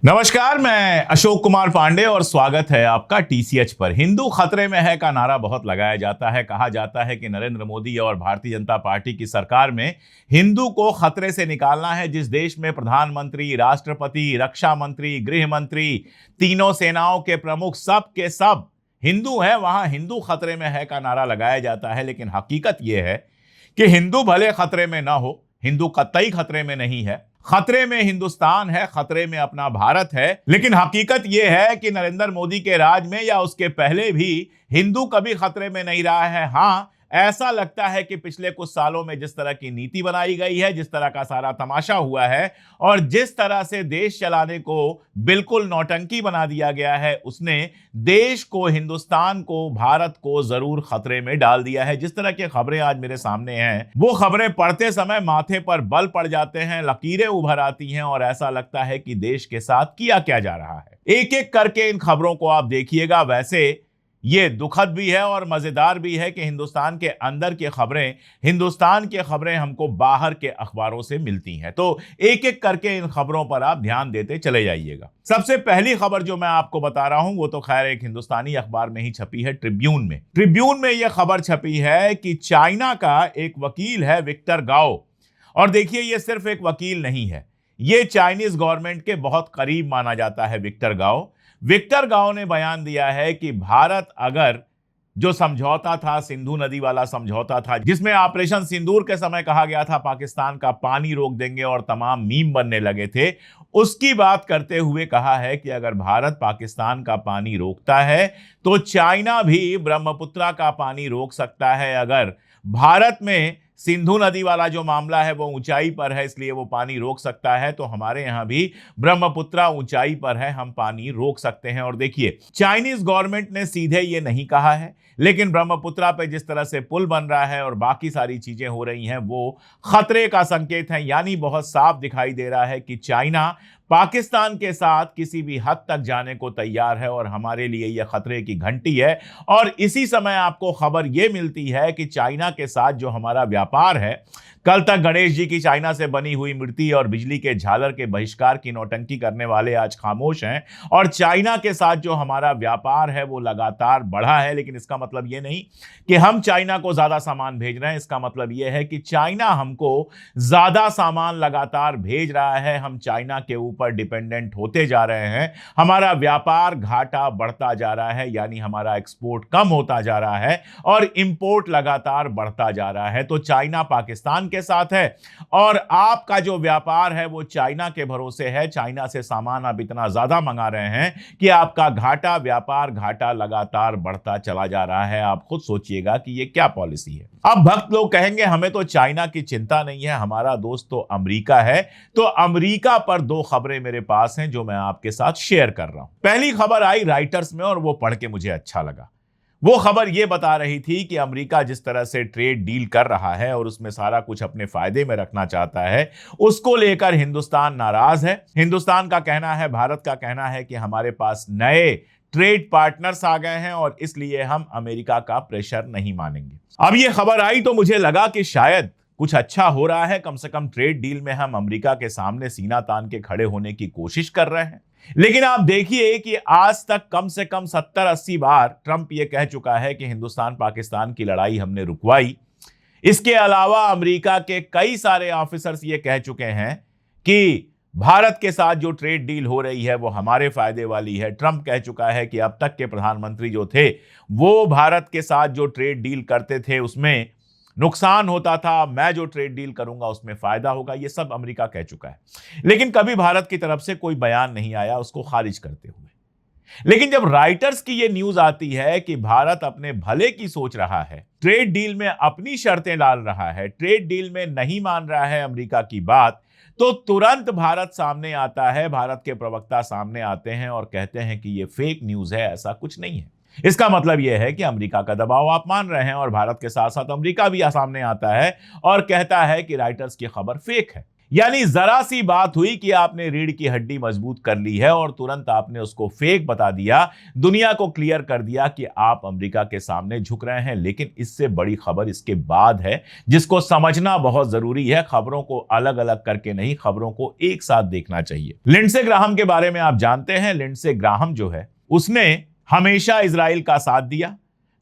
नमस्कार, मैं अशोक कुमार पांडे और स्वागत है आपका टीसीएच पर। हिंदू खतरे में है का नारा बहुत लगाया जाता है। कहा जाता है कि नरेंद्र मोदी और भारतीय जनता पार्टी की सरकार में हिंदू को खतरे से निकालना है। जिस देश में प्रधानमंत्री, राष्ट्रपति, रक्षा मंत्री, गृह मंत्री, तीनों सेनाओं के प्रमुख सब के सब हिंदू हैं, वहां हिंदू खतरे में है का नारा लगाया जाता है। लेकिन हकीकत यह है कि हिंदू भले खतरे में ना हो, हिंदू कतई खतरे में नहीं है। खतरे में हिंदुस्तान है, खतरे में अपना भारत है। लेकिन हकीकत यह है कि नरेंद्र मोदी के राज में या उसके पहले भी हिंदू कभी खतरे में नहीं रहा है। हां, ऐसा लगता है कि पिछले कुछ सालों में जिस तरह की नीति बनाई गई है, जिस तरह का सारा तमाशा हुआ है और जिस तरह से देश चलाने को बिल्कुल नौटंकी बना दिया गया है, उसने देश को, हिंदुस्तान को, भारत को जरूर खतरे में डाल दिया है। जिस तरह की खबरें आज मेरे सामने हैं, वो खबरें पढ़ते समय माथे पर बल पड़ जाते हैं, लकीरें उभर आती हैं और ऐसा लगता है कि देश के साथ किया क्या जा रहा है। एक एक करके इन खबरों को आप देखिएगा। वैसे ये दुखद भी है और मजेदार भी है कि हिंदुस्तान के अंदर की खबरें, हिंदुस्तान की खबरें हमको बाहर के अखबारों से मिलती हैं। तो एक एक करके इन खबरों पर आप ध्यान देते चले जाइएगा। सबसे पहली खबर जो मैं आपको बता रहा हूं वो तो खैर एक हिंदुस्तानी अखबार में ही छपी है, ट्रिब्यून में। ट्रिब्यून में यह खबर छपी है कि चाइना का एक वकील है, विक्टर गाओ। और देखिए, यह सिर्फ एक वकील नहीं है, यह चाइनीज गवर्नमेंट के बहुत करीब माना जाता है। विक्टर गाओ ने बयान दिया है कि भारत अगर जो समझौता था, सिंधु नदी वाला समझौता था, जिसमें ऑपरेशन सिंदूर के समय कहा गया था पाकिस्तान का पानी रोक देंगे और तमाम मीम बनने लगे थे, उसकी बात करते हुए कहा है कि अगर भारत पाकिस्तान का पानी रोकता है तो चाइना भी ब्रह्मपुत्रा का पानी रोक सकता है। अगर भारत में सिंधु नदी वाला जो मामला है वो ऊंचाई पर है, इसलिए वो पानी रोक सकता है, तो हमारे यहां भी ब्रह्मपुत्रा ऊंचाई पर है, हम पानी रोक सकते हैं। और देखिए, चाइनीज गवर्नमेंट ने सीधे ये नहीं कहा है, लेकिन ब्रह्मपुत्रा पे जिस तरह से पुल बन रहा है और बाकी सारी चीजें हो रही हैं, वो खतरे का संकेत है। यानी बहुत साफ दिखाई दे रहा है कि चाइना पाकिस्तान के साथ किसी भी हद तक जाने को तैयार है और हमारे लिए यह खतरे की घंटी है। और इसी समय आपको खबर यह मिलती है कि चाइना के साथ जो हमारा व्यापार है, कल तक गणेश जी की चाइना से बनी हुई मूर्ति और बिजली के झालर के बहिष्कार की नौटंकी करने वाले आज खामोश हैं, और चाइना के साथ जो हमारा व्यापार है वो लगातार बढ़ा है। लेकिन इसका मतलब यह नहीं कि हम चाइना को ज्यादा सामान भेज रहे हैं, इसका मतलब यह है कि चाइना हमको ज्यादा सामान लगातार भेज रहा है। हम चाइना के ऊपर डिपेंडेंट होते जा रहे हैं, हमारा व्यापार घाटा बढ़ता जा रहा है, यानी हमारा एक्सपोर्ट कम होता जा रहा है और इंपोर्ट लगातार बढ़ता जा रहा है। तो चाइना पाकिस्तान के साथ है और आपका जो व्यापार है वो चाइना के भरोसे है। चाइना से सामान आप इतना ज्यादा मंगा रहे हैं कि आपका घाटा, व्यापार घाटा लगातार बढ़ता चला जा रहा है। आप खुद सोचिएगा कि ये क्या पॉलिसी है। अब भक्त लोग कहेंगे हमें तो चाइना की चिंता नहीं है, हमारा दोस्त तो अमेरिका है। तो अमेरिका पर दो खबरें मेरे पास हैं जो मैं आपके साथ शेयर कर रहा हूं। पहली खबर आई राइटर्स में और वो पढ़ के मुझे अच्छा लगा। वो खबर ये बता रही थी कि अमेरिका जिस तरह से ट्रेड डील कर रहा है और उसमें सारा कुछ अपने फायदे में रखना चाहता है, उसको लेकर हिंदुस्तान नाराज है। हिंदुस्तान का कहना है, भारत का कहना है कि हमारे पास नए ट्रेड पार्टनर्स आ गए हैं और इसलिए हम अमेरिका का प्रेशर नहीं मानेंगे। अब ये खबर आई तो मुझे लगा कि शायद कुछ अच्छा हो रहा है, कम से कम ट्रेड डील में हम अमेरिका के सामने सीना तान के खड़े होने की कोशिश कर रहे हैं। लेकिन आप देखिए कि आज तक कम से कम 70-80 बार ट्रंप ये कह चुका है कि हिंदुस्तान पाकिस्तान की लड़ाई हमने रुकवाई। इसके अलावा अमेरिका के कई सारे ऑफिसर्स ये कह चुके हैं कि भारत के साथ जो ट्रेड डील हो रही है वो हमारे फायदे वाली है। ट्रंप कह चुका है कि अब तक के प्रधानमंत्री जो थे वो भारत के साथ जो ट्रेड डील करते थे उसमें नुकसान होता था, मैं जो ट्रेड डील करूंगा उसमें फायदा होगा। ये सब अमेरिका कह चुका है, लेकिन कभी भारत की तरफ से कोई बयान नहीं आया उसको खारिज करते हुए। लेकिन जब राइटर्स की ये न्यूज आती है कि भारत अपने भले की सोच रहा है, ट्रेड डील में अपनी शर्तें डाल रहा है, ट्रेड डील में नहीं मान रहा है अमेरिका की बात, तो तुरंत भारत सामने आता है, भारत के प्रवक्ता सामने आते हैं और कहते हैं कि ये फेक न्यूज है, ऐसा कुछ नहीं है। इसका मतलब यह है कि अमेरिका का दबाव आप मान रहे हैं और भारत के साथ साथ अमेरिका भी सामने आता है और कहता है कि राइटर्स की खबर फेक है। यानी जरा सी बात हुई कि आपने रीढ़ की हड्डी मजबूत कर ली है और तुरंत आपने उसको फेक बता दिया, दुनिया को क्लियर कर दिया कि आप अमेरिका के सामने झुक रहे हैं। लेकिन इससे बड़ी खबर इसके बाद है, जिसको समझना बहुत जरूरी है। खबरों को अलग अलग करके नहीं, खबरों को एक साथ देखना चाहिए। लिंडसे ग्राहम के बारे में आप जानते हैं। लिंडसे ग्राहम जो है, उसने हमेशा इजराइल का साथ दिया,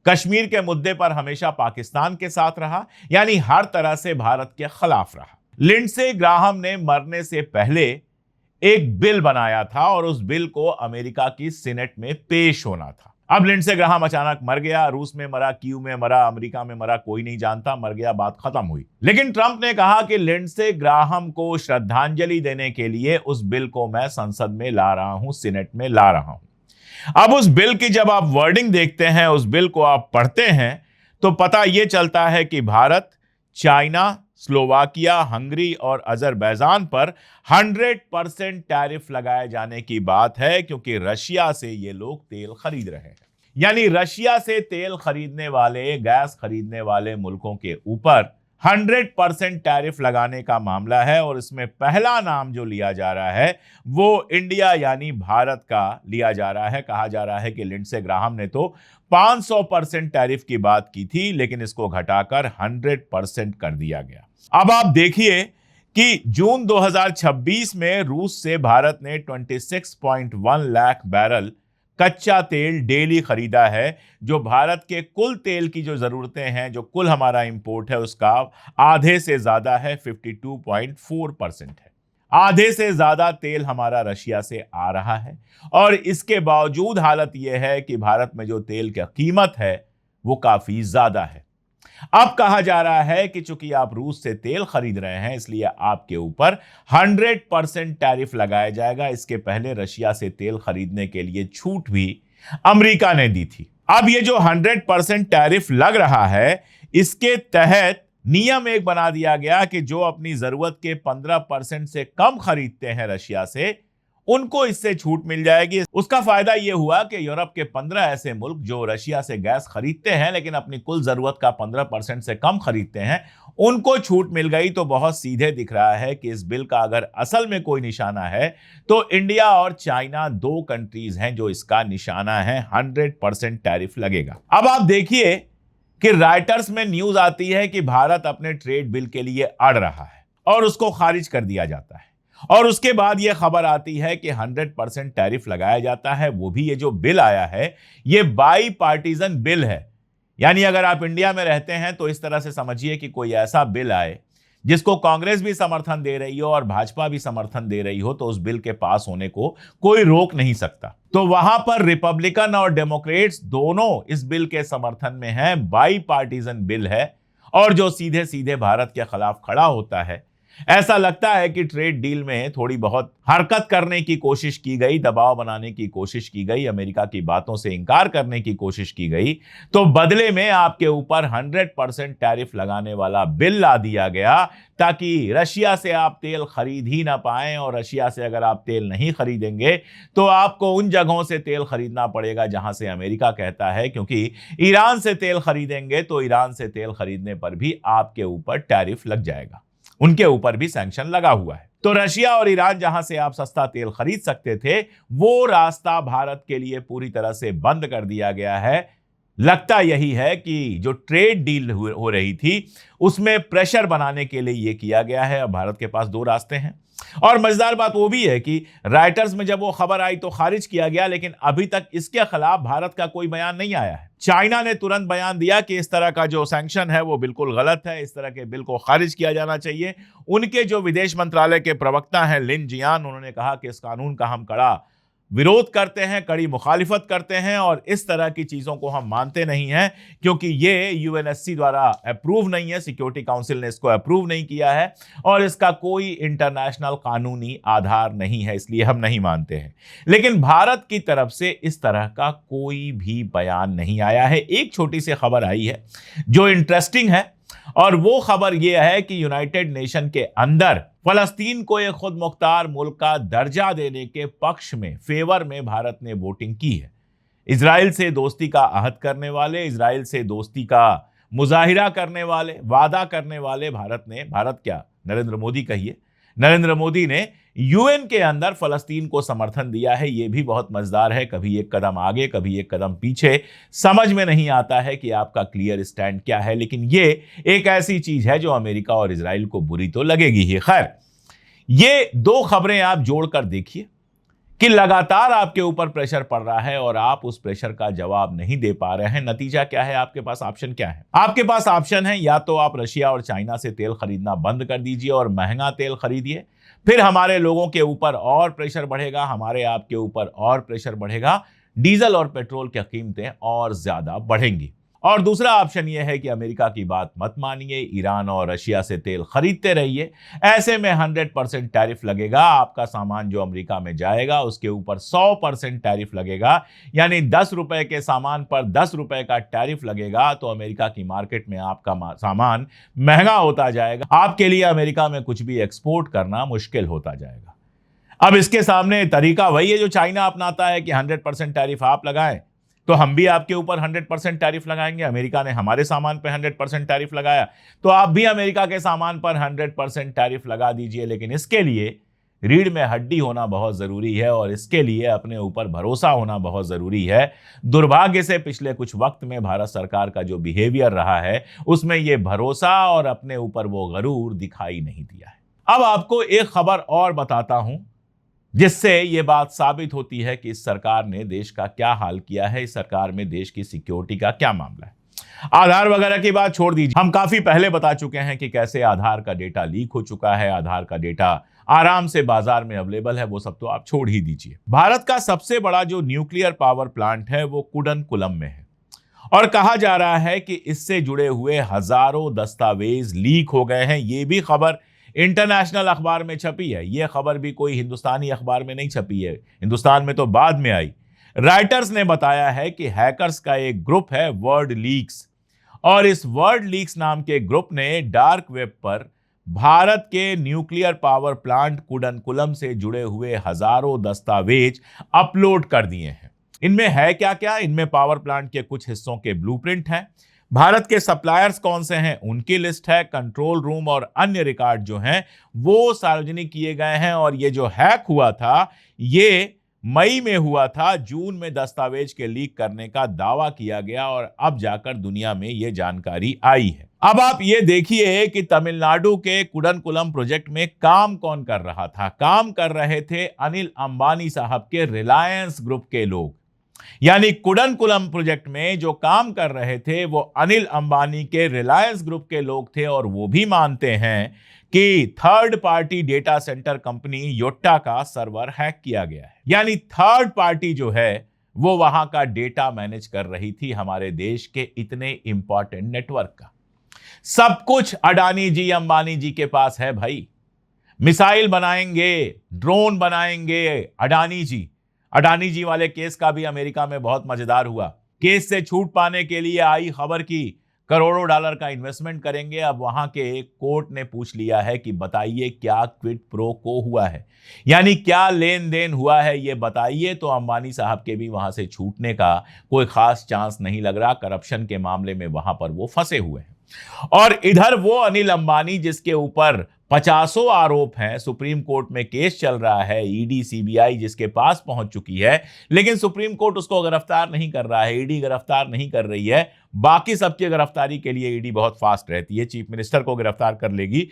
कश्मीर के मुद्दे पर हमेशा पाकिस्तान के साथ रहा, यानी हर तरह से भारत के खिलाफ रहा। लिंडसे ग्राहम ने मरने से पहले एक बिल बनाया था और उस बिल को अमेरिका की सीनेट में पेश होना था। अब लिंडसे ग्राहम अचानक मर गया। रूस में मरा, कीव में मरा, अमेरिका में मरा, कोई नहीं जानता, मर गया, बात खत्म हुई। लेकिन ट्रंप ने कहा कि लिंडसे ग्राहम को श्रद्धांजलि देने के लिए उस बिल को मैं संसद में ला रहा हूं, सीनेट में ला रहा हूं। अब उस बिल की जब आप वर्डिंग देखते हैं, उस बिल को आप पढ़ते हैं, तो पता यह चलता है कि भारत, चाइना, स्लोवाकिया, हंगरी और अजरबैजान पर 100% टैरिफ लगाए जाने की बात है, क्योंकि रशिया से ये लोग तेल खरीद रहे हैं। यानी रशिया से तेल खरीदने वाले, गैस खरीदने वाले मुल्कों के ऊपर 100% टैरिफ लगाने का मामला है। और इसमें पहला नाम जो लिया जा रहा है वो इंडिया यानी भारत का लिया जा रहा है। कहा जा रहा है कि लिंडसे ग्राहम ने तो 500% टैरिफ की बात की थी, लेकिन इसको घटाकर 100% कर दिया गया। अब आप देखिए कि जून 2026 में रूस से भारत ने 26.1 लाख बैरल कच्चा तेल डेली खरीदा है, जो भारत के कुल तेल की जो जरूरतें हैं, जो कुल हमारा इंपोर्ट है, उसका आधे से ज्यादा है, 52.4% है। आधे से ज्यादा तेल हमारा रशिया से आ रहा है। और इसके बावजूद हालत यह है कि भारत में जो तेल की कीमत है वो काफी ज्यादा है। अब कहा जा रहा है कि चूंकि आप रूस से तेल खरीद रहे हैं, इसलिए आपके ऊपर 100% टैरिफ लगाया जाएगा। इसके पहले रशिया से तेल खरीदने के लिए छूट भी अमेरिका ने दी थी। अब ये जो 100% टैरिफ लग रहा है, इसके तहत नियम एक बना दिया गया कि जो अपनी जरूरत के 15% से कम खरीदते हैं रशिया से, उनको इससे छूट मिल जाएगी। उसका फायदा यह हुआ कि यूरोप के 15 ऐसे मुल्क जो रशिया से गैस खरीदते हैं लेकिन अपनी कुल जरूरत का 15% से कम खरीदते हैं, उनको छूट मिल गई। तो बहुत सीधे दिख रहा है कि इस बिल का अगर असल में कोई निशाना है तो इंडिया और चाइना, दो कंट्रीज हैं जो इसका निशाना है। 100% टैरिफ लगेगा। अब आप देखिए कि राइटर्स में न्यूज आती है कि भारत अपने ट्रेड बिल के लिए अड़ रहा है और उसको खारिज कर दिया जाता है। और उसके बाद यह खबर आती है कि 100% टैरिफ लगाया जाता है। वो भी ये जो बिल आया है, ये बाई पार्टीजन बिल है। यानी अगर आप इंडिया में रहते हैं तो इस तरह से समझिए कि कोई ऐसा बिल आए जिसको कांग्रेस भी समर्थन दे रही हो और भाजपा भी समर्थन दे रही हो, तो उस बिल के पास होने को कोई रोक नहीं सकता। तो वहां पर रिपब्लिकन और डेमोक्रेट्स दोनों इस बिल के समर्थन में हैं। बाई पार्टीजन बिल है और जो सीधे सीधे भारत के खिलाफ खड़ा होता है। ऐसा लगता है कि ट्रेड डील में थोड़ी बहुत हरकत करने की कोशिश की गई, दबाव बनाने की कोशिश की गई, अमेरिका की बातों से इंकार करने की कोशिश की गई, तो बदले में आपके ऊपर 100% टैरिफ लगाने वाला बिल ला दिया गया, ताकि रशिया से आप तेल खरीद ही ना पाएं। और रशिया से अगर आप तेल नहीं खरीदेंगे तो आपको उन जगहों से तेल खरीदना पड़ेगा जहां से अमेरिका कहता है, क्योंकि ईरान से तेल खरीदेंगे तो ईरान से तेल खरीदने पर भी आपके ऊपर टैरिफ लग जाएगा। उनके ऊपर भी सैंक्शन लगा हुआ है। तो रशिया और ईरान जहां से आप सस्ता तेल खरीद सकते थे, वो रास्ता भारत के लिए पूरी तरह से बंद कर दिया गया है। लगता यही है कि जो ट्रेड डील हो रही थी उसमें प्रेशर बनाने के लिए यह किया गया है। अब भारत के पास दो रास्ते हैं। और मजेदार बात वो भी है कि राइटर्स में जब वो खबर आई तो खारिज किया गया, लेकिन अभी तक इसके खिलाफ भारत का कोई बयान नहीं आया है। चाइना ने तुरंत बयान दिया कि इस तरह का जो सैंक्शन है वो बिल्कुल गलत है, इस तरह के बिल को खारिज किया जाना चाहिए। उनके जो विदेश मंत्रालय के प्रवक्ता हैं लिन जियान, उन्होंने कहा कि इस कानून का हम कड़ा विरोध करते हैं, कड़ी मुखालिफत करते हैं और इस तरह की चीजों को हम मानते नहीं हैं, क्योंकि ये यूएनएससी द्वारा अप्रूव नहीं है, सिक्योरिटी काउंसिल ने इसको अप्रूव नहीं किया है और इसका कोई इंटरनेशनल कानूनी आधार नहीं है, इसलिए हम नहीं मानते हैं। लेकिन भारत की तरफ से इस तरह का कोई भी बयान नहीं आया है। एक छोटी सी खबर आई है जो इंटरेस्टिंग है, और वो खबर यह है कि यूनाइटेड नेशन के अंदर फलस्तीन को एक खुद मुख्तार मुल्क का दर्जा देने के पक्ष में, फेवर में भारत ने वोटिंग की है। इजराइल से दोस्ती का अहद करने वाले, इजराइल से दोस्ती का मुजाहिरा करने वाले, वादा करने वाले भारत क्या नरेंद्र मोदी कहिए, नरेंद्र मोदी ने यूएन के अंदर फलस्तीन को समर्थन दिया है। यह भी बहुत मजेदार है, कभी एक कदम आगे कभी एक कदम पीछे, समझ में नहीं आता है कि आपका क्लियर स्टैंड क्या है। लेकिन यह एक ऐसी चीज है जो अमेरिका और इजराइल को बुरी तो लगेगी ही। खैर, ये दो खबरें आप जोड़कर देखिए कि लगातार आपके ऊपर प्रेशर पड़ रहा है और आप उस प्रेशर का जवाब नहीं दे पा रहे हैं। नतीजा क्या है? आपके पास ऑप्शन क्या है? आपके पास ऑप्शन है, या तो आप रशिया और चाइना से तेल खरीदना बंद कर दीजिए और महंगा तेल खरीदिए, फिर हमारे लोगों के ऊपर और प्रेशर बढ़ेगा, हमारे आपके ऊपर और प्रेशर बढ़ेगा, डीजल और पेट्रोल की कीमतें और ज्यादा बढ़ेंगी। और दूसरा ऑप्शन यह है कि अमेरिका की बात मत मानिए, ईरान और रशिया से तेल खरीदते रहिए। ऐसे में 100% टैरिफ लगेगा, आपका सामान जो अमेरिका में जाएगा उसके ऊपर 100% टैरिफ लगेगा, यानी 10 रुपए के सामान पर 10 रुपए का टैरिफ लगेगा। तो अमेरिका की मार्केट में आपका सामान महंगा होता जाएगा, आपके लिए अमेरिका में कुछ भी एक्सपोर्ट करना मुश्किल होता जाएगा। अब इसके सामने तरीका वही है जो चाइना अपनाता है कि 100% टैरिफ आप लगाएं तो हम भी आपके ऊपर 100% टैरिफ लगाएंगे। अमेरिका ने हमारे सामान पर 100% टैरिफ लगाया तो आप भी अमेरिका के सामान पर 100% टैरिफ लगा दीजिए। लेकिन इसके लिए रीढ़ में हड्डी होना बहुत जरूरी है और इसके लिए अपने ऊपर भरोसा होना बहुत जरूरी है। दुर्भाग्य से पिछले कुछ वक्त में भारत सरकार का जो बिहेवियर रहा है उसमें यह भरोसा और अपने ऊपर वो गरूर दिखाई नहीं दिया है। अब आपको एक खबर और बताता हूं जिससे यह बात साबित होती है कि इस सरकार ने देश का क्या हाल किया है, इस सरकार में देश की सिक्योरिटी का क्या मामला है। आधार वगैरह की बात छोड़ दीजिए, हम काफी पहले बता चुके हैं कि कैसे आधार का डेटा लीक हो चुका है, आधार का डेटा आराम से बाजार में अवेलेबल है, वो सब तो आप छोड़ ही दीजिए। भारत का सबसे बड़ा जो न्यूक्लियर पावर प्लांट है वो कुडनकुलम में है और कहा जा रहा है कि इससे जुड़े हुए हजारों दस्तावेज लीक हो गए हैं। ये भी खबर इंटरनेशनल अखबार में छपी है, यह खबर भी कोई हिंदुस्तानी अखबार में नहीं छपी है, हिंदुस्तान में तो बाद में आई। राइटर्स ने बताया है कि हैकर्स का एक ग्रुप है वर्ड लीक्स, और इस वर्ड लीक्स नाम के ग्रुप ने डार्क वेब पर भारत के न्यूक्लियर पावर प्लांट कुडनकुलम से जुड़े हुए हजारों दस्तावेज अपलोड कर दिए हैं। इनमें है क्या क्या? इनमें पावर प्लांट के कुछ हिस्सों के ब्लूप्रिंट हैं, भारत के सप्लायर्स कौन से हैं उनकी लिस्ट है, कंट्रोल रूम और अन्य रिकॉर्ड जो हैं वो सार्वजनिक किए गए हैं। और ये जो हैक हुआ था ये मई में हुआ था, जून में दस्तावेज के लीक करने का दावा किया गया और अब जाकर दुनिया में ये जानकारी आई है। अब आप ये देखिए कि तमिलनाडु के कुडनकुलम प्रोजेक्ट में काम कौन कर रहा था। काम कर रहे थे अनिल अंबानी साहब के रिलायंस ग्रुप के लोग, यानी कुडनकुलम प्रोजेक्ट में जो काम कर रहे थे वो अनिल अंबानी के रिलायंस ग्रुप के लोग थे। और वो भी मानते हैं कि third party data centre company Yotta का सर्वर हैक किया गया है, यानी थर्ड पार्टी जो है वो वहां का डेटा मैनेज कर रही थी हमारे देश के इतने इंपॉर्टेंट नेटवर्क का। सब कुछ अडानी जी अंबानी जी के पास है भाई। मिसाइल बनाएंगे, ड्रोन बनाएंगे अडानी जी वाले केस का भी अमेरिका में बहुत मजेदार हुआ। केस से छूट पाने के लिए आई खबर की करोड़ों डॉलर का इन्वेस्टमेंट करेंगे। अब वहां के कोर्ट ने पूछ लिया है कि बताइए क्या क्विड प्रो को हुआ है, यानी क्या लेन देन हुआ है ये बताइए। तो अंबानी साहब के भी वहां से छूटने का कोई खास चांस नहीं लग रहा। करप्शन के मामले में वहां पर वो फंसे हुए हैं। और इधर वो अनिल अंबानी जिसके ऊपर 50 आरोप हैं, सुप्रीम कोर्ट में केस चल रहा है, ईडी सीबीआई जिसके पास पहुंच चुकी है, लेकिन सुप्रीम कोर्ट उसको गिरफ्तार नहीं कर रहा है, ईडी गिरफ्तार नहीं कर रही है। बाकी सबकी गिरफ्तारी के लिए ईडी बहुत फास्ट रहती है, चीफ मिनिस्टर को गिरफ्तार कर लेगी,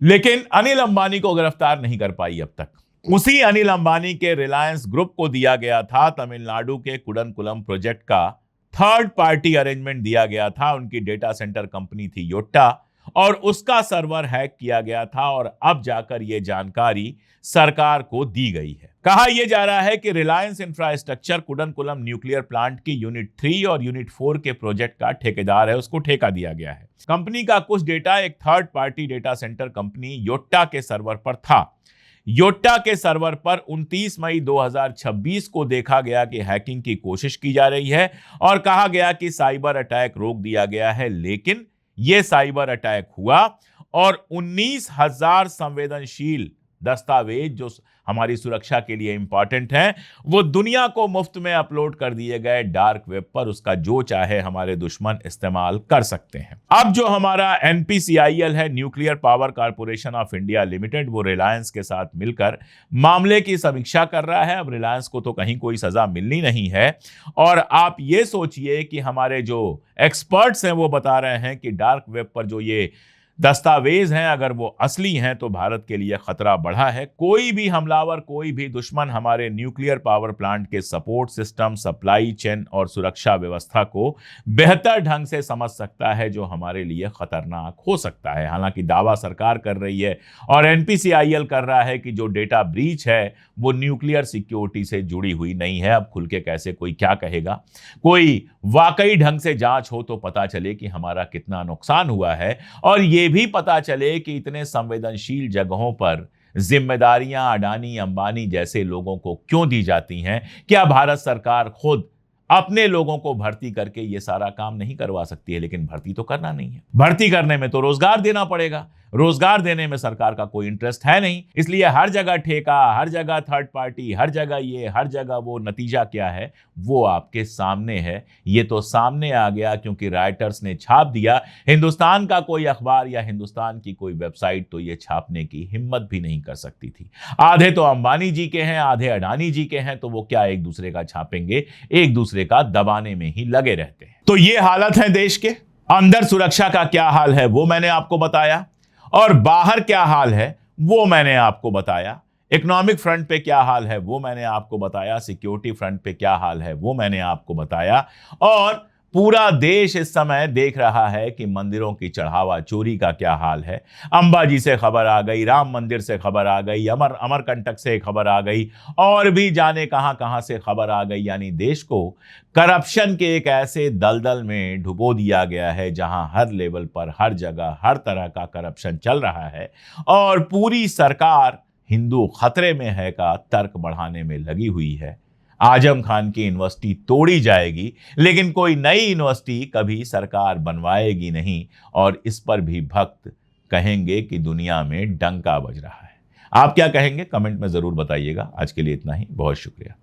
लेकिन अनिल अंबानी को गिरफ्तार नहीं कर पाई अब तक। उसी अनिल अंबानी के रिलायंस ग्रुप को दिया गया था तमिलनाडु के कुडनकुलम प्रोजेक्ट का थर्ड पार्टी अरेंजमेंट दिया गया था। उनकी डेटा सेंटर कंपनी थी योट्टा और उसका सर्वर हैक किया गया था और अब जाकर यह जानकारी सरकार को दी गई है। कहा यह जा रहा है कि Reliance infrastructure Kudankulam nuclear plant की यूनिट 3 और यूनिट 4 के प्रोजेक्ट का ठेकेदार है, उसको ठेका दिया गया है। कंपनी का कुछ डेटा एक third party data centre company Yotta के सर्वर पर था। योट्टा के सर्वर पर 29 मई 2026 को देखा गया कि हैकिंग की कोशिश की जा रही है और कहा गया कि साइबर अटैक रोक दिया गया है, लेकिन यह साइबर अटैक हुआ और 19,000 संवेदनशील दस्तावेज जो हमारी सुरक्षा के लिए इंपॉर्टेंट हैं, वो दुनिया को मुफ्त में अपलोड कर दिए गए डार्क वेब पर। उसका जो चाहे हमारे दुश्मन इस्तेमाल कर सकते हैं। अब जो हमारा NPCIL है, nuclear power corporation of India limited, वो रिलायंस के साथ मिलकर मामले की समीक्षा कर रहा है। अब रिलायंस को तो कहीं कोई सजा मिलनी नहीं है। और आप ये सोचिए कि हमारे जो एक्सपर्ट्स हैं वो बता रहे हैं कि डार्क वेब पर जो ये दस्तावेज हैं, अगर वो असली हैं तो भारत के लिए खतरा बढ़ा है। कोई भी हमलावर, कोई भी दुश्मन हमारे न्यूक्लियर पावर प्लांट के सपोर्ट सिस्टम, सप्लाई चेन और सुरक्षा व्यवस्था को बेहतर ढंग से समझ सकता है, जो हमारे लिए खतरनाक हो सकता है। हालांकि दावा सरकार कर रही है और NPCIL कर रहा है कि जो डेटा ब्रीच है वो न्यूक्लियर सिक्योरिटी से जुड़ी हुई नहीं है। अब खुल के कैसे कोई क्या कहेगा। कोई वाकई ढंग से जांच हो तो पता चले कि हमारा कितना नुकसान हुआ है, और ये भी पता चले कि इतने संवेदनशील जगहों पर जिम्मेदारियां अडानी अंबानी जैसे लोगों को क्यों दी जाती हैं। क्या भारत सरकार खुद अपने लोगों को भर्ती करके ये सारा काम नहीं करवा सकती है? लेकिन भर्ती तो करना नहीं है। भर्ती करने में तो रोजगार देना पड़ेगा। रोजगार देने में सरकार का कोई इंटरेस्ट है नहीं। इसलिए हर जगह ठेका, हर जगह थर्ड पार्टी, हर जगह ये, हर जगह वो। नतीजा क्या है वो आपके सामने है। ये तो सामने आ गया क्योंकि राइटर्स ने छाप दिया। हिंदुस्तान का कोई अखबार या हिंदुस्तान की कोई वेबसाइट तो ये छापने की हिम्मत भी नहीं कर सकती थी। आधे तो अंबानी जी के हैं, आधे अडानी जी के हैं, तो वो क्या एक दूसरे का छापेंगे? एक दूसरे का दबाने में ही लगे रहते हैं। तो ये हालत है देश के अंदर। सुरक्षा का क्या हाल है वो मैंने आपको बताया, और बाहर क्या हाल है वो मैंने आपको बताया। इकोनॉमिक फ्रंट पे क्या हाल है वो मैंने आपको बताया। सिक्योरिटी फ्रंट पे क्या हाल है वो मैंने आपको बताया। और पूरा देश इस समय देख रहा है कि मंदिरों की चढ़ावा चोरी का क्या हाल है। अंबाजी से खबर आ गई, राम मंदिर से खबर आ गई, अमरकंटक से खबर आ गई, और भी जाने कहां कहां से खबर आ गई। यानी देश को करप्शन के एक ऐसे दलदल में डुबो दिया गया है जहां हर लेवल पर, हर जगह, हर तरह का करप्शन चल रहा है। और पूरी सरकार हिंदू खतरे में है का तर्क बढ़ाने में लगी हुई है। आजम खान की यूनिवर्सिटी तोड़ी जाएगी, लेकिन कोई नई यूनिवर्सिटी कभी सरकार बनवाएगी नहीं। और इस पर भी भक्त कहेंगे कि दुनिया में डंका बज रहा है। आप क्या कहेंगे? कमेंट में जरूर बताइएगा। आज के लिए इतना ही। बहुत शुक्रिया।